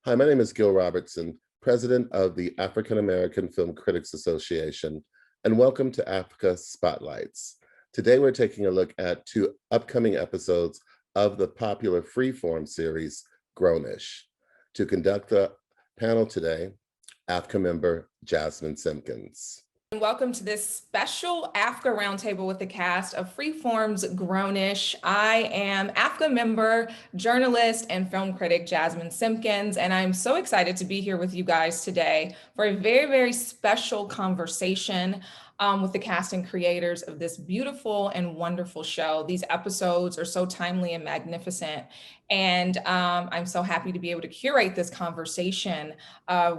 Hi, my name is Gil Robertson, President of the African American Film Critics Association, and welcome to AAFCA Spotlights. Today we're taking a look at two upcoming episodes of the popular Freeform series, Grownish. To conduct the panel today, AAFCA member Jasmine Simpkins. Welcome to this special AAFCA Roundtable with the cast of Freeform's Grownish. I am AAFCA member, journalist, and film critic Jasmine Simpkins, and I'm so excited to be here with you guys today for a very, very special conversation with the cast and creators of this beautiful and wonderful show. These episodes are so timely and magnificent, and I'm so happy to be able to curate this conversation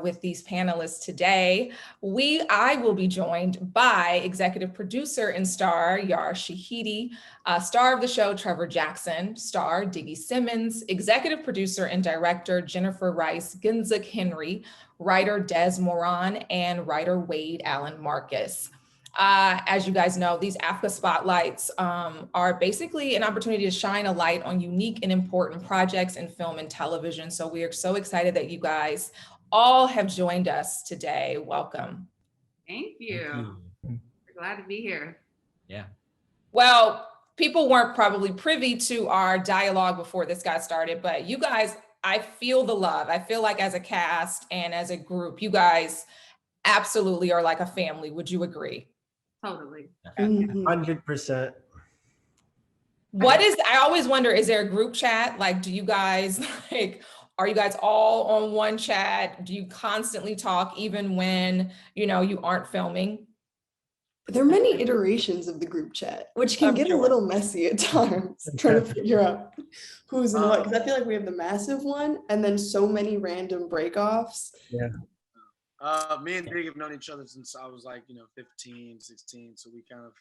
with these panelists today. I will be joined by executive producer and star Yara Shahidi, star of the show Trevor Jackson, star Diggy Simmons, executive producer and director Jennifer Rice Ginzuk Henry, writer Des Moran, and writer Wade Allen Marcus. As you guys know, these AAFCA Spotlights are basically an opportunity to shine a light on unique and important projects in film and television. So we are so excited that you guys all have joined us today. Welcome. Thank you. We're glad to be here. Yeah. Well, people weren't probably privy to our dialogue before this got started, but you guys, I feel the love. I feel like as a cast and as a group, you guys absolutely are like a family. Would you agree? Totally. 100%. I always wonder, is there a group chat? Like, do you guys are you guys all on one chat? Do you constantly talk even when, you aren't filming? There are many iterations of the group chat, which can get a little messy at times, trying to figure out who's in what. Because I feel like we have the massive one and then so many random break-offs. Yeah. Me and Dig have known each other since I was 15, 16. So we kind of,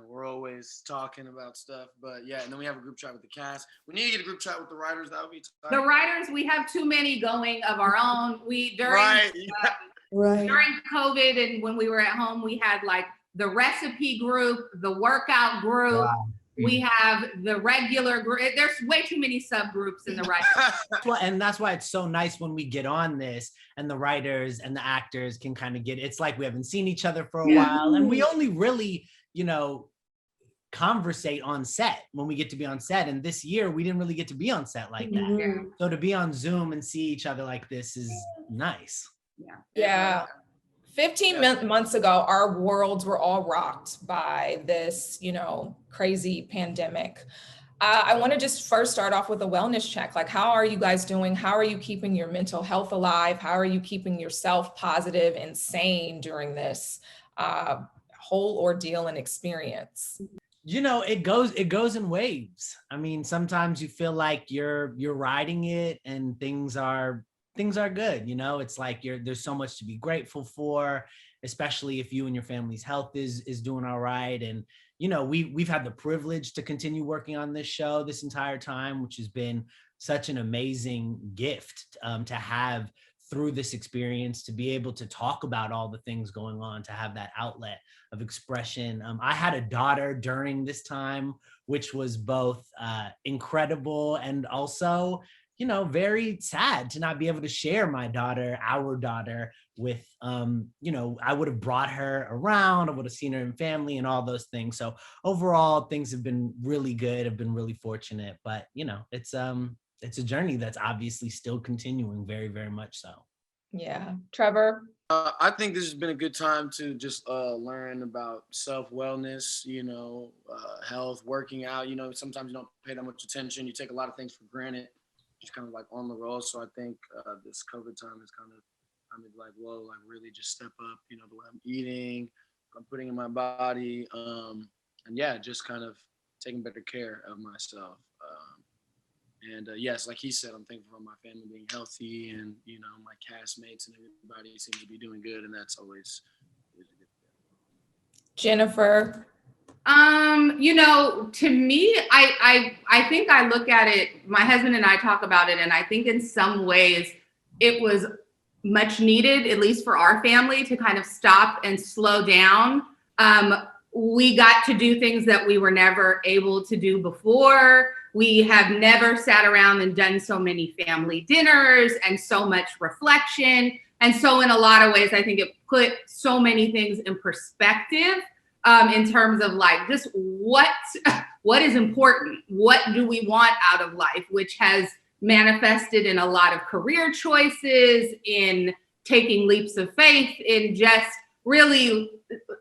we're always talking about stuff. But yeah, and then we have a group chat with the cast. We need to get a group chat with the writers. That would be tight. The writers, we have too many going of our own. During COVID and when we were at home, we had the recipe group, the workout group. Wow. We have the regular group. There's way too many subgroups in the writers. And that's why it's so nice when we get on this and the writers and the actors can kind of it's like we haven't seen each other for a while. And we only really, conversate on set when we get to be on set. And this year we didn't really get to be on set like that. Mm-hmm. So to be on Zoom and see each other like this is nice. Yeah. 15 months ago, our worlds were all rocked by this, crazy pandemic. I want to just first start off with a wellness check. How are you guys doing? How are you keeping your mental health alive? How are you keeping yourself positive and sane during this whole ordeal and experience? It goes in waves. I mean, sometimes you feel like you're riding it and things are good. It's like there's so much to be grateful for, especially if you and your family's health is doing all right. And, we've had the privilege to continue working on this show this entire time, which has been such an amazing gift to have through this experience, to be able to talk about all the things going on, to have that outlet of expression. I had a daughter during this time, which was both incredible and also very sad to not be able to share our daughter with, I would have brought her around, I would have seen her in family and all those things. So overall, things have been really good. I've been really fortunate, but it's a journey that's obviously still continuing very, very much so. Yeah. Trevor? I think this has been a good time to just learn about self-wellness, health, working out. Sometimes you don't pay that much attention. You take a lot of things for granted. Just kind of on the road. So I think this COVID time has kind of, whoa, really just step up, the way I'm eating, I'm putting in my body. Just kind of taking better care of myself. Yes, like he said, I'm thankful for my family being healthy and, my castmates and everybody seems to be doing good. And that's always a good thing. Jennifer? To me, I think I look at it, my husband and I talk about it, and I think in some ways it was much needed, at least for our family, to kind of stop and slow down. We got to do things that we were never able to do before. We have never sat around and done so many family dinners and so much reflection. And so in a lot of ways, I think it put so many things in perspective, in terms of like just what is important? What do we want out of life? Which has manifested in a lot of career choices, in taking leaps of faith, in just really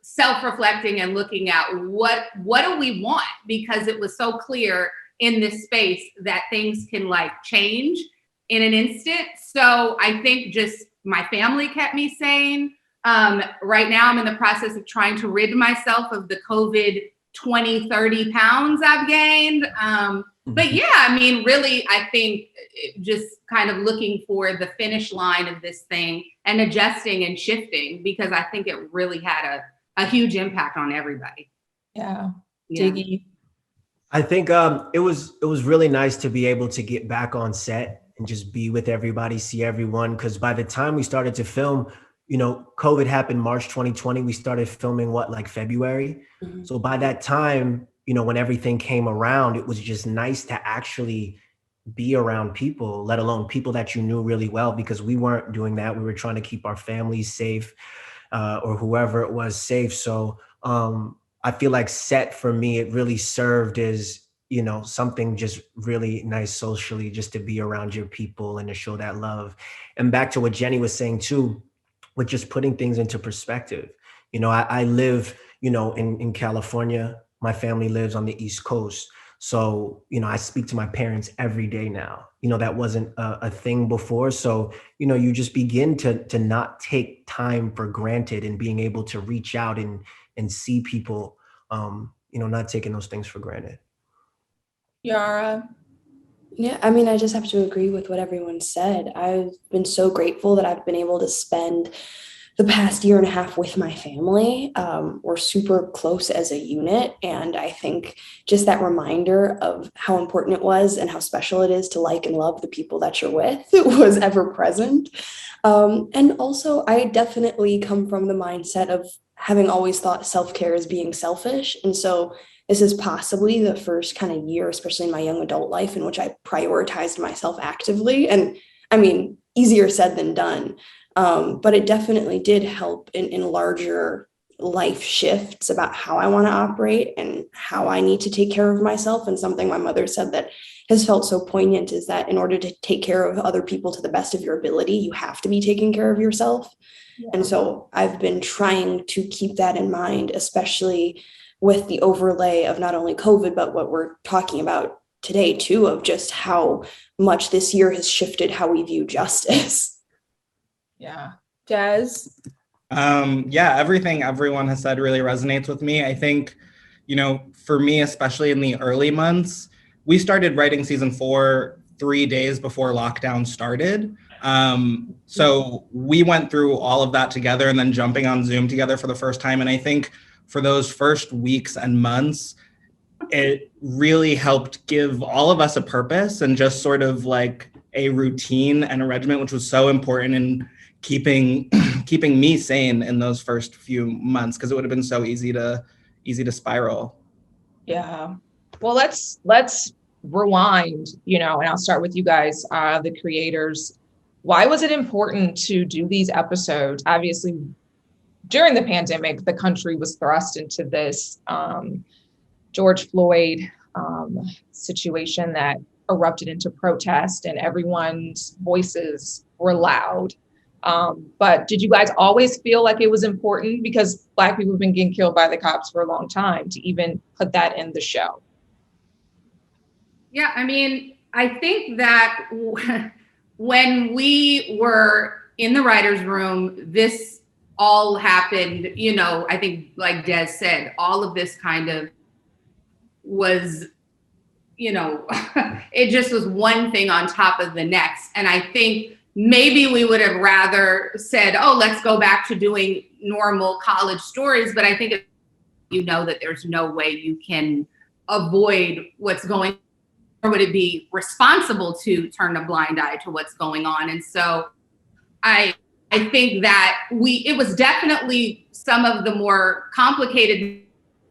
self-reflecting and looking at what do we want? Because it was so clear in this space that things can like change in an instant. So I think just my family kept me sane. Right now I'm in the process of trying to rid myself of the COVID 20, 30 pounds I've gained. But yeah, I mean, really, I think just kind of looking for the finish line of this thing and adjusting and shifting, because I think it really had a huge impact on everybody. Yeah. Yeah. Diggy. I think it was really nice to be able to get back on set and just be with everybody, see everyone. Because by the time we started to film, you know, COVID happened March 2020. We started filming like February. Mhm. So by that time, you know, when everything came around, it was just nice to actually be around people, let alone people that you knew really well, because we weren't doing that. We were trying to keep our families safe, or whoever it was safe. So I feel like set for me, it really served as, you know, something just really nice socially, just to be around your people and to show that love. And back to what Jenny was saying too, with just putting things into perspective. You know, I live, you know, in California. My family lives on the East Coast. So, you know, I speak to my parents every day now. You know, that wasn't a thing before. So, you know, you just begin to not take time for granted, and being able to reach out and see people, you know, not taking those things for granted. Yara. Yeah, I mean, I just have to agree with what everyone said. I've been so grateful that I've been able to spend the past year and a half with my family. We're super close as a unit. And I think just that reminder of how important it was and how special it is to like and love the people that you're with was ever present. And also, I definitely come from the mindset of having always thought self-care as being selfish. And so this is possibly the first kind of year, especially in my young adult life, in which I prioritized myself actively. And I mean, easier said than done. But it definitely did help in larger life shifts about how I want to operate and how I need to take care of myself. And something my mother said that has felt so poignant is that in order to take care of other people to the best of your ability, you have to be taking care of yourself. Yeah. And so I've been trying to keep that in mind, especially with the overlay of not only COVID, but what we're talking about today too, of just how much this year has shifted how we view justice. Yeah. Jazz? Yeah, everything everyone has said really resonates with me. I think, you know, for me, especially in the early months, we started writing season 4 3 days before lockdown started. So we went through all of that together, and then jumping on Zoom together for the first time. And I think for those first weeks and months, it really helped give all of us a purpose and just sort of like a routine and a regimen, which was so important in keeping me sane in those first few months, because it would have been so easy to spiral. Yeah. Well, let's rewind, you know, and I'll start with you guys, the creators. Why was it important to do these episodes? Obviously, during the pandemic, the country was thrust into this George Floyd situation that erupted into protest, and everyone's voices were loud. But did you guys always feel like it was important, because Black people have been getting killed by the cops for a long time, to even put that in the show? Yeah, I mean, I think that when we were in the writer's room, this all happened, you know, I think like Des said, all of this kind of was, you know, it just was one thing on top of the next. And I think maybe we would have rather said, oh, let's go back to doing normal college stories. But I think you know that there's no way you can avoid what's going on, or would it be responsible to turn a blind eye to what's going on? And so I I think that it was definitely some of the more complicated.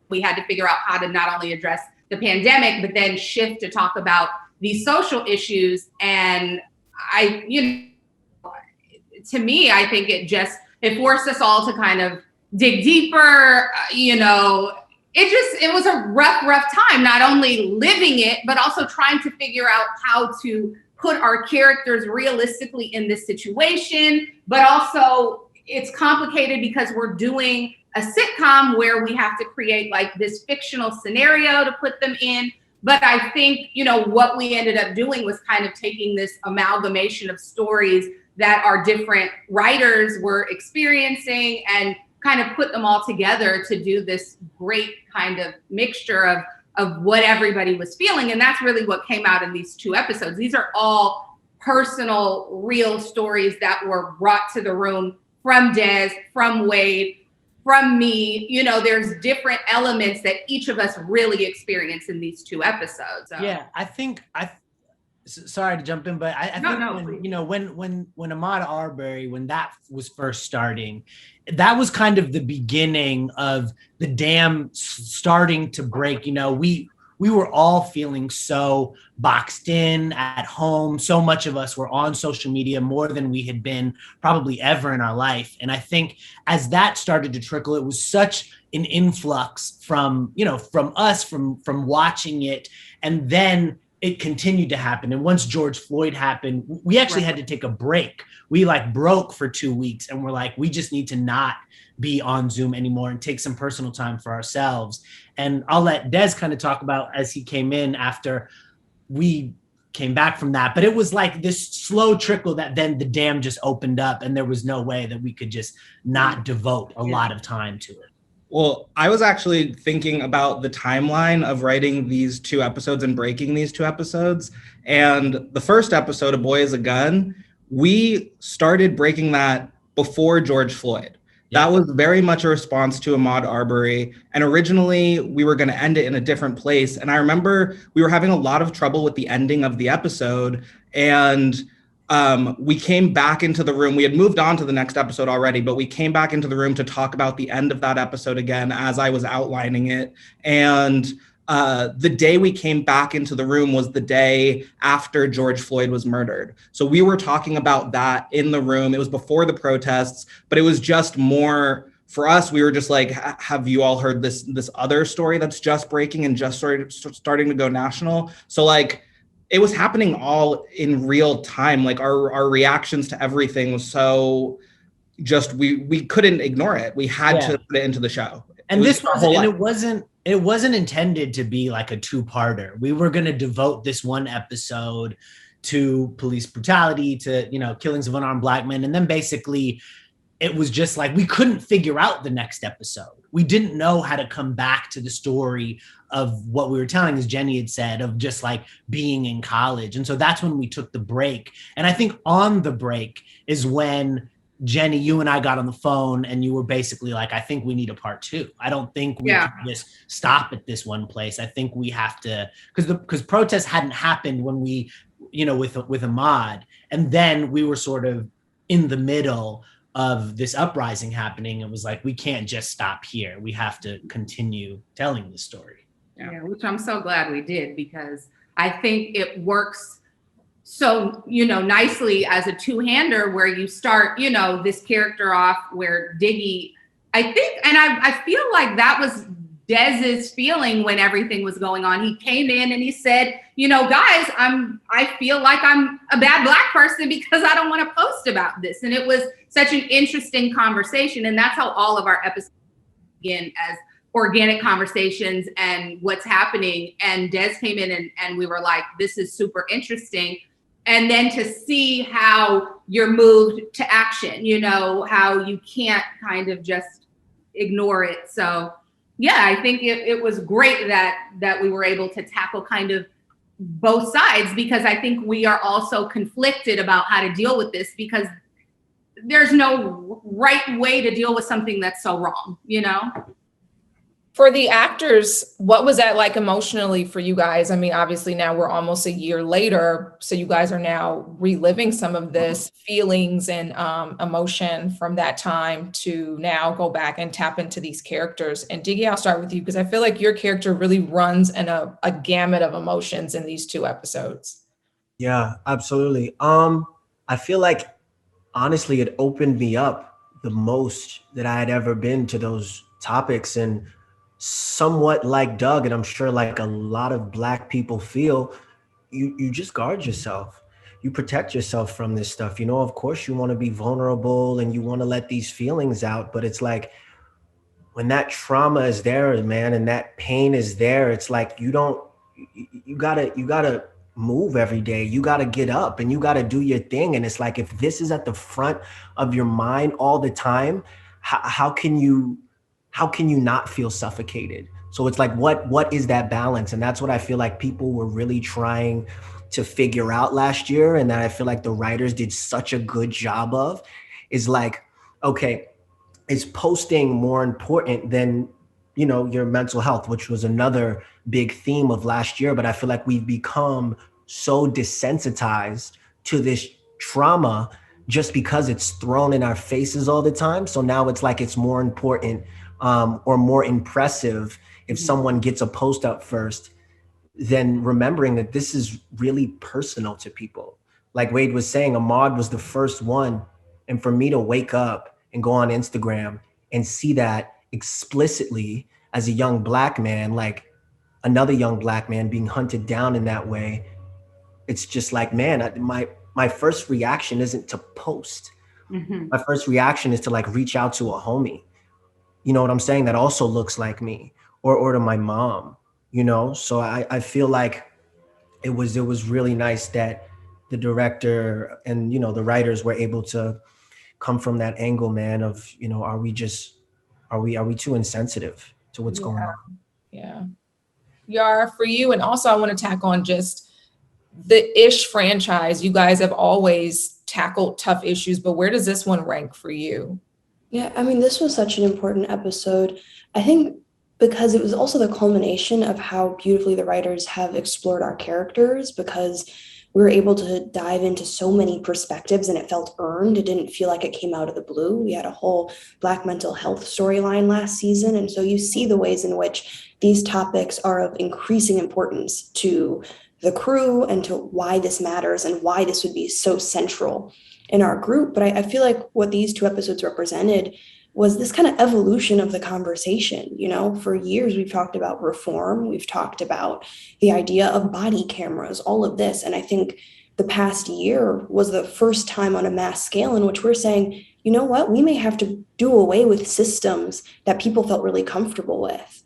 We had to figure out how to not only address the pandemic, but then shift to talk about these social issues. And to me, I think it forced us all to kind of dig deeper. It was a rough time, not only living it, but also trying to figure out how to put our characters realistically in this situation. But also it's complicated because we're doing a sitcom where we have to create like this fictional scenario to put them in. But I think, what we ended up doing was kind of taking this amalgamation of stories that our different writers were experiencing and kind of put them all together to do this great kind of mixture of what everybody was feeling. And that's really what came out in these 2 episodes. These are all personal, real stories that were brought to the room from Des, from Wade, from me. There's different elements that each of us really experienced in these 2 episodes. So. Yeah, sorry to jump in, but I think when Ahmaud Arbery, when that was first starting, that was kind of the beginning of the dam starting to break. We were all feeling so boxed in at home. So much of us were on social media more than we had been probably ever in our life. And I think as that started to trickle, it was such an influx from us, from watching it. And then it continued to happen. And once George Floyd happened, we actually had to take a break. We broke for 2 weeks and we're like, we just need to not be on Zoom anymore and take some personal time for ourselves. And I'll let Des kind of talk about as he came in after we came back from that. But it was like this slow trickle that then the dam just opened up and there was no way that we could just not devote a lot of time to it. Well, I was actually thinking about the timeline of writing these 2 episodes and breaking these 2 episodes. And the first episode, A Boy Is a Gun, we started breaking that before George Floyd. That was very much a response to Ahmaud Arbery. And originally we were going to end it in a different place. And I remember we were having a lot of trouble with the ending of the episode. And we came back into the room. We had moved on to the next episode already, but we came back into the room to talk about the end of that episode again as I was outlining it. And the day we came back into the room was the day after George Floyd was murdered. So we were talking about that in the room. It was before the protests, but it was just more for us. We were just like, have you all heard this other story that's just breaking and just starting to go national? So it was happening all in real time. Our reactions to everything was so just, we couldn't ignore it. We had to put it into the show. And it wasn't intended to be like a 2-parter. We were going to devote this one episode to police brutality, to, killings of unarmed Black men. And then basically it was just like, we couldn't figure out the next episode. We didn't know how to come back to the story of what we were telling, as Jenny had said, of just being in college. And so that's when we took the break. And I think on the break is when Jenny, you and I got on the phone and you were basically like, I think we need a part 2. I don't think we can just stop at this one place. I think we have to, because protests hadn't happened when we, with Ahmaud. And then we were sort of in the middle of this uprising happening. It was like, we can't just stop here. We have to continue telling the story. Yeah, which I'm so glad we did, because I think it works so, nicely as a 2-hander where you start, this character off where Diggy, I think, and I feel like that was Dez's feeling when everything was going on. He came in and he said, guys, I feel like I'm a bad Black person because I don't want to post about this. And it was such an interesting conversation. And that's how all of our episodes begin, as organic conversations and what's happening. And Des came in and we were like, this is super interesting. And then to see how you're moved to action, how you can't kind of just ignore it. So yeah, I think it was great that we were able to tackle kind of both sides, because I think we are also conflicted about how to deal with this, because there's no right way to deal with something that's so wrong, For the actors, what was that like emotionally for you guys? I mean, obviously now we're almost a year later, so you guys are now reliving some of this feelings and emotion from that time to now go back and tap into these characters. And Diggy, I'll start with you because I feel like your character really runs in a gamut of emotions in these 2 episodes. Yeah, absolutely. I feel like honestly, it opened me up the most that I had ever been to those topics. And somewhat like Doug, and I'm sure like a lot of Black people feel, you just guard yourself. You protect yourself from this stuff. You know, of course, you want to be vulnerable and you want to let these feelings out, but it's like when that trauma is there, man, and that pain is there, it's like you gotta move every day. You gotta get up and you gotta do your thing. And it's like if this is at the front of your mind all the time, how can you not feel suffocated? So it's like what is that balance? And that's what I feel like people were really trying to figure out last year, and that I feel like the writers did such a good job of, is like, okay, is posting more important than, you know, your mental health, which was another big theme of last year. But I feel like we've become so desensitized to this trauma just because it's thrown in our faces all the time. So now it's like it's more important or more impressive if someone gets a post up first than remembering that this is really personal to people. Like Wade was saying, Ahmad was the first one. And for me to wake up and go on Instagram and see that explicitly as a young Black man, like another young Black man being hunted down in that way, it's just like, man, my first reaction isn't to post. My first reaction is to like reach out to a homie, you know what I'm saying, that also looks like me, or to my mom, you know? So I feel like it was really nice that the director and, you know, the writers were able to come from that angle, man, of, you know, are we too insensitive to what's going on? Yeah. Yara, for you, and also I want to tack on just the Ish franchise. You guys have always tackled tough issues, but where does this one rank for you? Yeah, I mean, this was such an important episode. I think because it was also the culmination of how beautifully the writers have explored our characters, because we were able to dive into so many perspectives and it felt earned. It didn't feel like it came out of the blue. We had a whole Black mental health storyline last season. And so you see the ways in which these topics are of increasing importance to the crew and to why this matters and why this would be so central in our group. But I feel like what these 2 episodes represented was this kind of evolution of the conversation. You know, for years we've talked about reform, we've talked about the idea of body cameras, all of this. And I think the past year was the first time on a mass scale in which we're saying, you know what, we may have to do away with systems that people felt really comfortable with.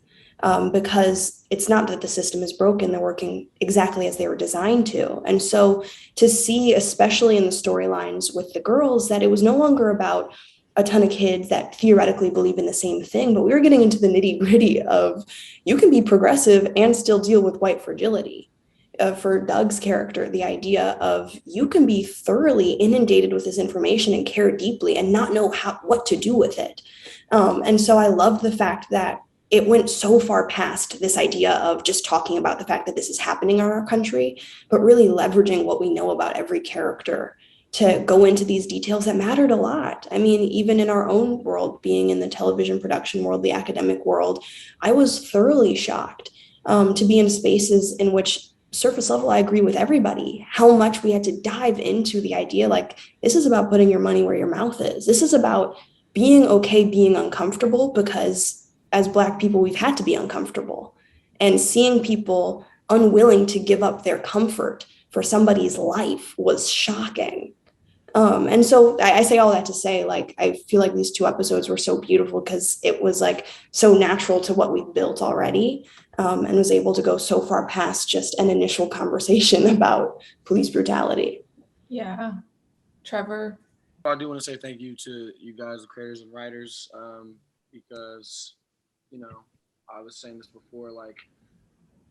Because it's not that the system is broken, they're working exactly as they were designed to. And so to see, especially in the storylines with the girls, that it was no longer about a ton of kids that theoretically believe in the same thing, but we were getting into the nitty gritty of you can be progressive and still deal with white fragility. For Doug's character, the idea of you can be thoroughly inundated with this information and care deeply and not know what to do with it. And so I love the fact that it went so far past this idea of just talking about the fact that this is happening in our country, but really leveraging what we know about every character to go into these details that mattered a lot. I mean, even in our own world, being in the television production world, the academic world, I was thoroughly shocked to be in spaces in which surface level, I agree with everybody, how much we had to dive into the idea, like, this is about putting your money where your mouth is. This is about being okay, being uncomfortable, because as Black people, we've had to be uncomfortable, and seeing people unwilling to give up their comfort for somebody's life was shocking. And so I say all that to say, like, I feel like these 2 episodes were so beautiful because it was like so natural to what we've built already, and was able to go so far past just an initial conversation about police brutality. Yeah. Trevor? I do want to say thank you to you guys, the creators and writers, because, you know, I was saying this before, like,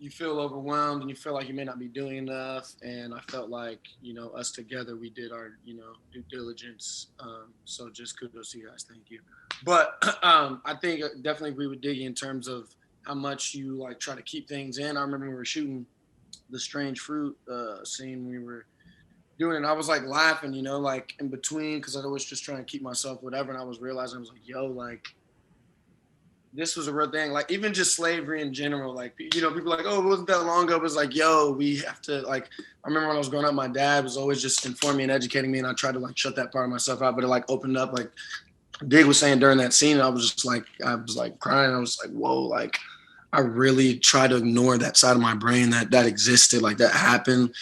you feel overwhelmed and you feel like you may not be doing enough. And I felt like, you know, us together, we did our, you know, due diligence. So just kudos to you guys. Thank you. But I think I definitely agree with Diggy in terms of how much you like try to keep things in. I remember we were shooting the strange fruit scene. We were doing it. And I was like laughing, you know, like in between, because I was just trying to keep myself whatever. And I was realizing, I was like, yo, like this was a real thing. Like even just slavery in general, like, you know, people are like, oh, it wasn't that long ago. But it's like, yo, we have to like, I remember when I was growing up, my dad was always just informing me and educating me. And I tried to like shut that part of myself out, but it like opened up. Like Dig was saying during that scene, I was like crying. I was like, whoa, like I really tried to ignore that side of my brain that existed, like that happened.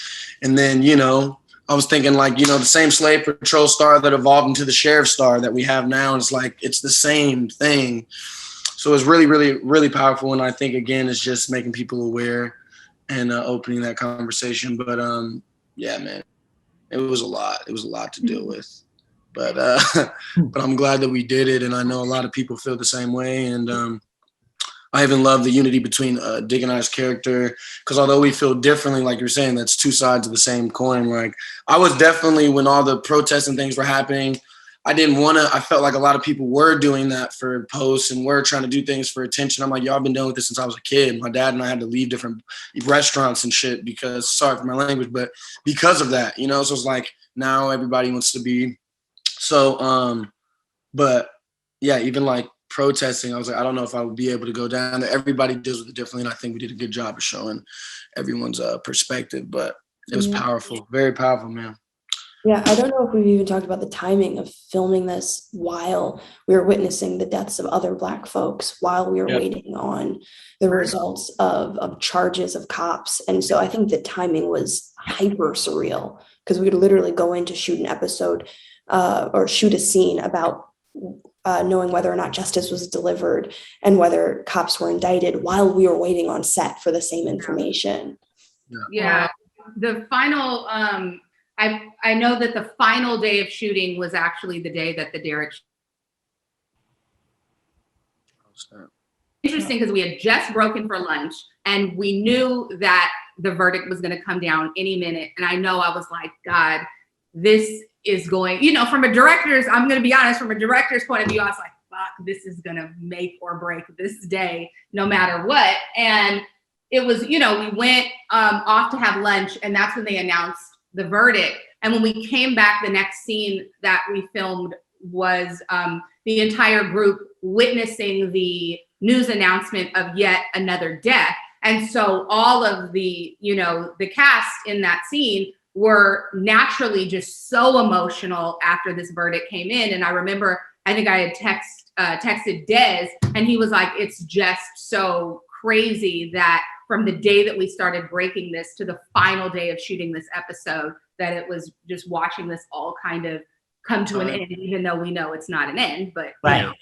And then, you know, I was thinking like, you know, the same slave patrol star that evolved into the sheriff star that we have now. And it's like, it's the same thing. So it's really, really, really powerful. And I think, again, it's just making people aware and opening that conversation. But yeah, man, it was a lot. It was a lot to deal with. But but I'm glad that we did it. And I know a lot of people feel the same way. And I even love the unity between Dig and I's character, because although we feel differently, like you're saying, that's two sides of the same coin. Like I was definitely, when all the protests and things were happening, I felt like a lot of people were doing that for posts and were trying to do things for attention. I'm like, y'all been doing this since I was a kid. My dad and I had to leave different restaurants and shit because, sorry for my language, but because of that, you know? So it's like, now everybody wants to be. So, but yeah, even like protesting, I was like, I don't know if I would be able to go down there. Everybody deals with it differently. And I think we did a good job of showing everyone's perspective, but it was powerful, very powerful, man. Yeah, I don't know if we've even talked about the timing of filming this while we were witnessing the deaths of other Black folks, while we were waiting on the results of charges of cops. And so I think the timing was hyper surreal, because we would literally go in to shoot an episode or shoot a scene about knowing whether or not justice was delivered and whether cops were indicted while we were waiting on set for the same information. Yeah, the final, I know that the final day of shooting was actually the day that the Derek. Interesting, because we had just broken for lunch and we knew that the verdict was going to come down any minute. And I know I was like, God, this is going, you know, from a director's, I'm going to be honest, from a director's point of view, I was like, fuck, this is going to make or break this day, no matter what. And it was, you know, we went off to have lunch, and that's when they announced the verdict. And when we came back, the next scene that we filmed was the entire group witnessing the news announcement of yet another death. And so all of the, you know, the cast in that scene were naturally just so emotional after this verdict came in. And I remember, I think I had texted Des, and he was like, it's just so crazy that from the day that we started breaking this to the final day of shooting this episode, that it was just watching this all kind of come to an end, even though we know it's not an end, but right.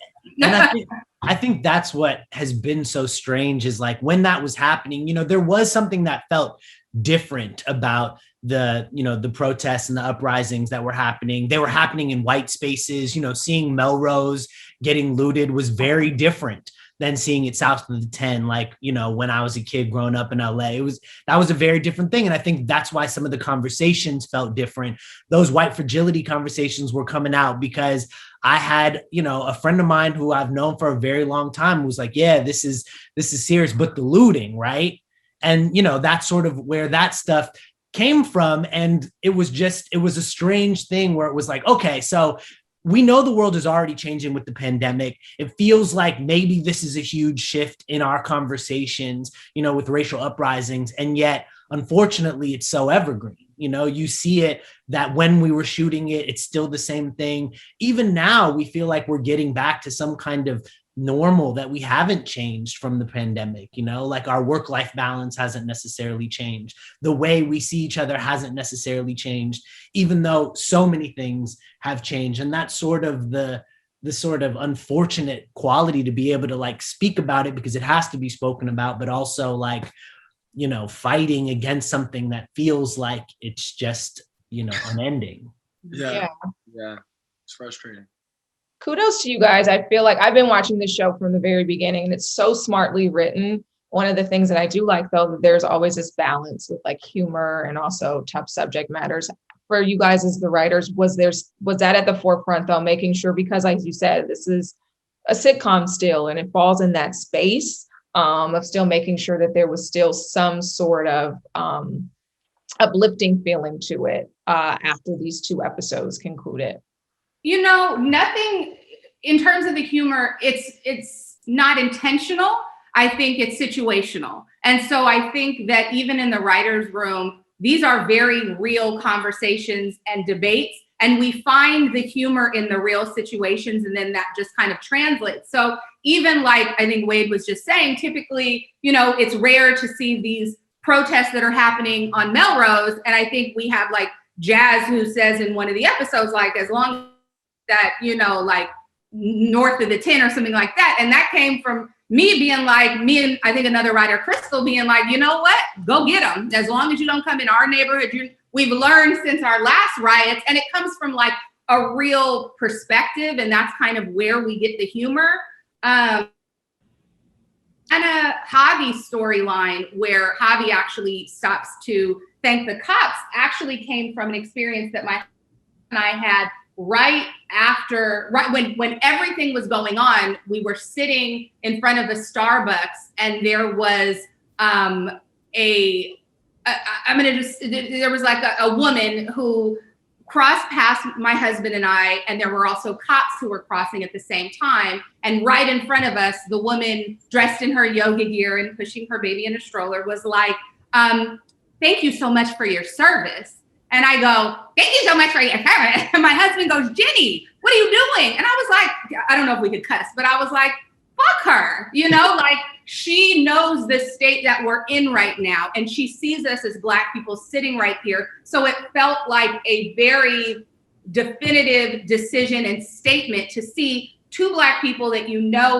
And I think that's what has been so strange, is like when that was happening, you know, there was something that felt different about the, you know, the protests and the uprisings that were happening. They were happening in white spaces. You know, seeing Melrose getting looted was very different than seeing it south of the 10. Like, you know, when I was a kid growing up in LA, that was a very different thing. And I think that's why some of the conversations felt different. Those white fragility conversations were coming out because I had, you know, a friend of mine who I've known for a very long time who was like, yeah, this is serious, but the looting, right? And, you know, that's sort of where that stuff came from. And it was a strange thing where it was like, okay, so we know the world is already changing with the pandemic. It feels like maybe this is a huge shift in our conversations, you know, with racial uprisings. And yet, unfortunately, it's so evergreen. You know, you see it that when we were shooting it, it's still the same thing. Even now, we feel like we're getting back to some kind of normal that we haven't changed from the pandemic. You know, like our work-life balance hasn't necessarily changed. The way we see each other hasn't necessarily changed, even though so many things have changed. And that's sort of the sort of unfortunate quality to be able to like speak about it, because it has to be spoken about, but also like, you know, fighting against something that feels like it's just, you know, unending. Yeah. It's frustrating. Kudos to you guys. I feel like I've been watching this show from the very beginning, and it's so smartly written. One of the things that I do like, though, that there's always this balance with like humor and also tough subject matters. For you guys as the writers, was that at the forefront, though, making sure, because as you said, this is a sitcom still, and it falls in that space. of still making sure that there was still some sort of uplifting feeling to it after these 2 episodes concluded? Nothing in terms of the humor, it's not intentional. I think it's situational. And so I think that even in the writer's room, these are very real conversations and debates. And we find the humor in the real situations, and then that just kind of translates. So even like I think Wade was just saying, typically, it's rare to see these protests that are happening on Melrose. And I think we have like Jazz, who says in one of the episodes, like, as long that, like north of the 10 or something like that. And that came from me being like, me and I think another writer, Crystal, being like, you know what, go get them. As long as you don't come in our neighborhood, we've learned since our last riots. And it comes from like a real perspective. And that's kind of where we get the humor. And a Javi storyline where Javi actually stops to thank the cops actually came from an experience that my and I had right when everything was going on. We were sitting in front of a Starbucks, and there was there was like a woman who crossed past my husband and I, and there were also cops who were crossing at the same time. And right in front of us, the woman dressed in her yoga gear and pushing her baby in a stroller was like, thank you so much for your service. And I go, thank you so much for your service. And my husband goes, Jenny, what are you doing? And I was like, I don't know if we could cuss, but I was like, fuck her. Like she knows the state that we're in right now. And she sees us as Black people sitting right here. So it felt like a very definitive decision and statement to see 2 Black people that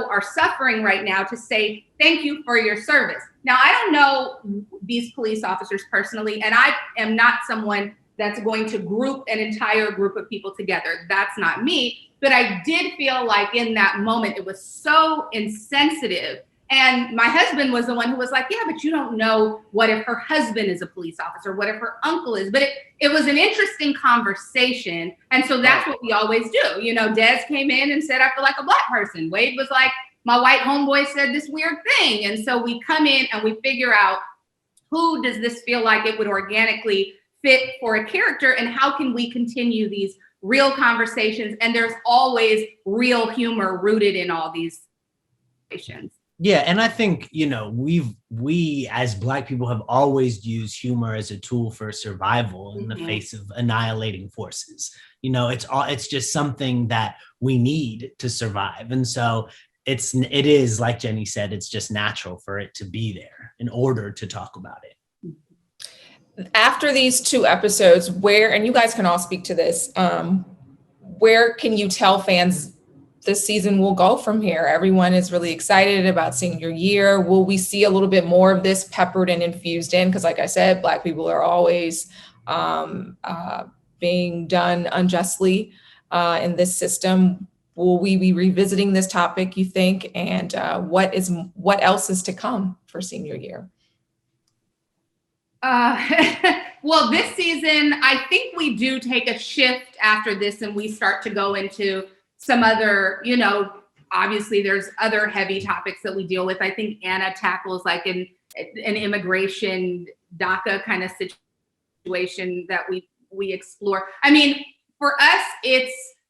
are suffering right now to say, thank you for your service. Now, I don't know these police officers personally, and I am not someone that's going to group an entire group of people together. That's not me. But I did feel like in that moment, it was so insensitive. And my husband was the one who was like, yeah, but you don't know what if her husband is a police officer, what if her uncle is. But it was an interesting conversation. And so that's what we always do. Des came in and said, I feel like a Black person. Wade was like, my white homeboy said this weird thing. And so we come in and we figure out, who does this feel like it would organically fit for a character, and how can we continue these real conversations? And there's always real humor rooted in all these situations. Yeah, and I think, we as Black people have always used humor as a tool for survival in the face of annihilating forces. It's just something that we need to survive. And so it is, like Jenny said, it's just natural for it to be there in order to talk about it. After these 2 episodes, and you guys can all speak to this, where can you tell fans this season will go from here? Everyone is really excited about senior year. Will we see a little bit more of this peppered and infused in? Because like I said, Black people are always being done unjustly in this system. Will we be revisiting this topic, you think? And what else is to come for senior year? Well, this season, I think we do take a shift after this, and we start to go into some other, obviously there's other heavy topics that we deal with. I think Anna tackles like an immigration DACA kind of situation that we explore. I mean, for us,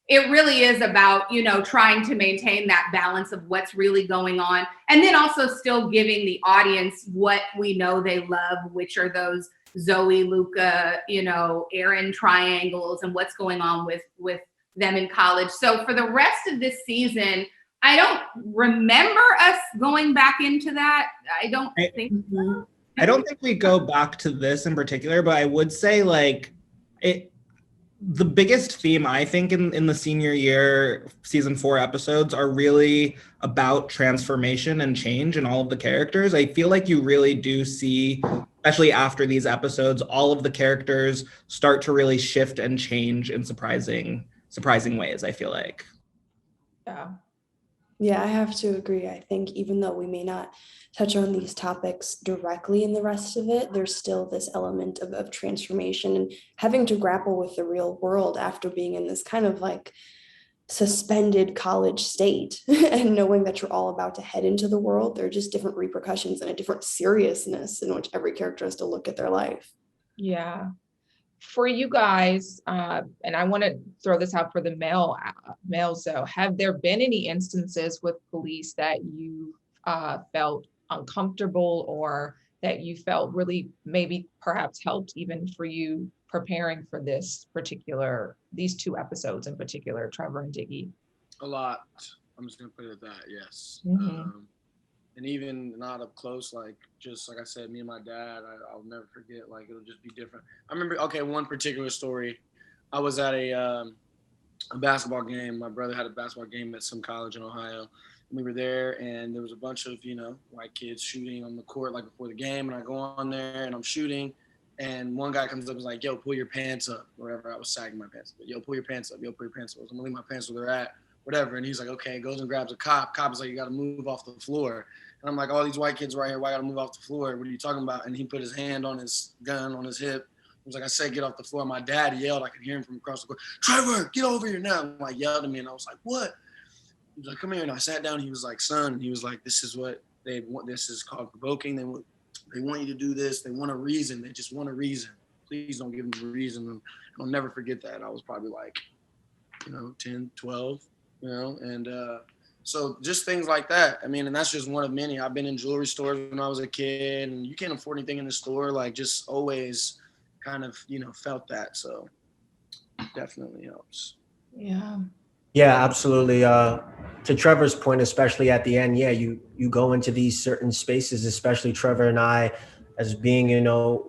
it really is about, trying to maintain that balance of what's really going on. And then also still giving the audience what we know they love, which are those Zoe, Luca, Aaron triangles and what's going on with them in college. So for the rest of this season, I don't remember us going back into that. I don't think so. I don't think we go back to this in particular, but I would say the biggest theme, I think, in the senior year season 4 episodes are really about transformation and change in all of the characters. I feel like you really do see, especially after these episodes, all of the characters start to really shift and change in surprising ways, I feel like. Yeah, I have to agree. I think even though we may not touch on these topics directly in the rest of it, there's still this element of transformation and having to grapple with the real world after being in this kind of like suspended college state and knowing that you're all about to head into the world. There are just different repercussions and a different seriousness in which every character has to look at their life. Yeah. For you guys, and I want to throw this out for the males though, have there been any instances with police that you felt uncomfortable or that you felt really maybe perhaps helped even for you preparing for these two episodes in particular, Trevor and Diggy? A lot. I'm just gonna put it at that. Yes. Mm-hmm. And even not up close, like just like I said, me and my dad, I'll never forget. Like it'll just be different. I remember, one particular story. I was at a basketball game. My brother had a basketball game at some college in Ohio. And we were there, and there was a bunch of white kids shooting on the court like before the game. And I go on there and I'm shooting, and one guy comes up and is like, "Yo, pull your pants up," or whatever. I was sagging my pants, but "Yo, pull your pants up. Yo, pull your pants up." I'm gonna leave my pants where they're at, whatever. And he's like, "Okay." Goes and grabs a cop. Cop is like, "You got to move off the floor." And I'm like, "All these white kids right here, why gotta move off the floor? What are you talking about?" And he put his hand on his gun on his hip. He was like, "I said, get off the floor." My dad yelled. I could hear him from across the court. "Trevor, get over here now!" And like yelled at me, and I was like, "What?" He was like, "Come here." And I sat down. He was like, "Son," he was like, "This is what they want. This is called provoking. They want you to do this. They want a reason. They just want a reason. Please don't give them a reason." And I'll never forget that. I was probably like, 10, 12, and so just things like that. I mean, and that's just one of many. I've been in jewelry stores when I was a kid, and you can't afford anything in the store. Like, just always kind of, felt that. So definitely helps. Yeah. Yeah, absolutely. To Trevor's point, especially at the end, yeah, you go into these certain spaces, especially Trevor and I, as being,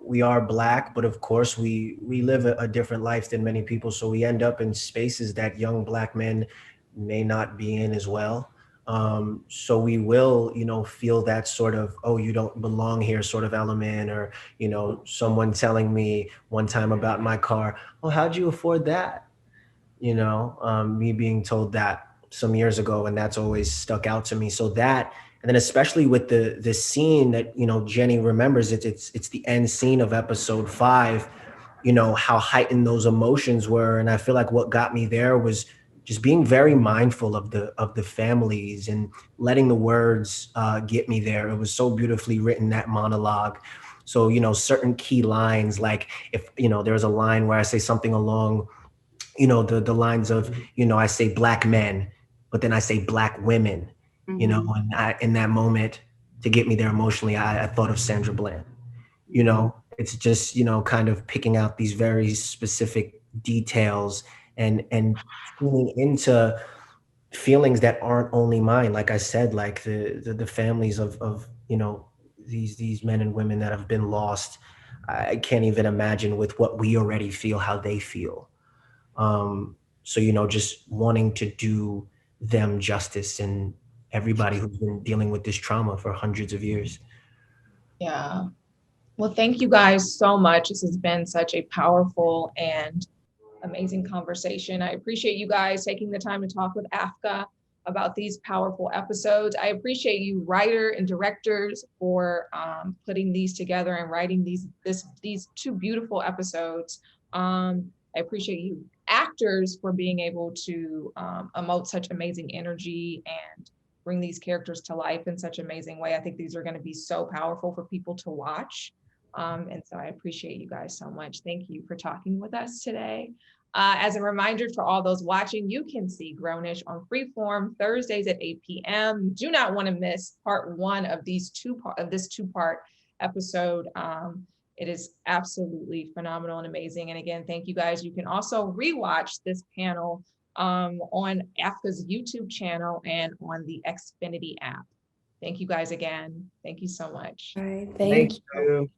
we are Black, but of course we live a different life than many people. So we end up in spaces that young Black men may not be in as well. So we will, feel that sort of, "Oh, you don't belong here" sort of element, or, someone telling me one time about my car, "Oh, how'd you afford that?" Me being told that some years ago, and that's always stuck out to me. So that, and then especially with the scene that, Jenny remembers, it's the end scene of episode 5, how heightened those emotions were. And I feel like what got me there was just being very mindful of the families and letting the words get me there. It was so beautifully written, that monologue. So, certain key lines, like if, there's a line where I say something along, the lines of, I say Black men, but then I say Black women, and in that moment, to get me there emotionally, I thought of Sandra Bland. It's just, kind of picking out these very specific details and tuning into feelings that aren't only mine. Like I said, like the families of these men and women that have been lost. I can't even imagine with what we already feel, how they feel. So, just wanting to do them justice and everybody who's been dealing with this trauma for hundreds of years. Yeah. Well, thank you guys so much. This has been such a powerful and amazing conversation. I appreciate you guys taking the time to talk with AAFCA about these powerful episodes. I appreciate you, writer and directors, for putting these together and writing these two beautiful episodes. I appreciate you, actors, for being able to emote such amazing energy and bring these characters to life in such an amazing way. I think these are going to be so powerful for people to watch. And so I appreciate you guys so much. Thank you for talking with us today. As a reminder for all those watching, you can see Grownish on Freeform Thursdays at 8 p.m. You do not want to miss part 1 of this two-part episode. It is absolutely phenomenal and amazing. And again, thank you guys. You can also rewatch this panel on AAFCA's YouTube channel and on the Xfinity app. Thank you guys again. Thank you so much. All right, thank you.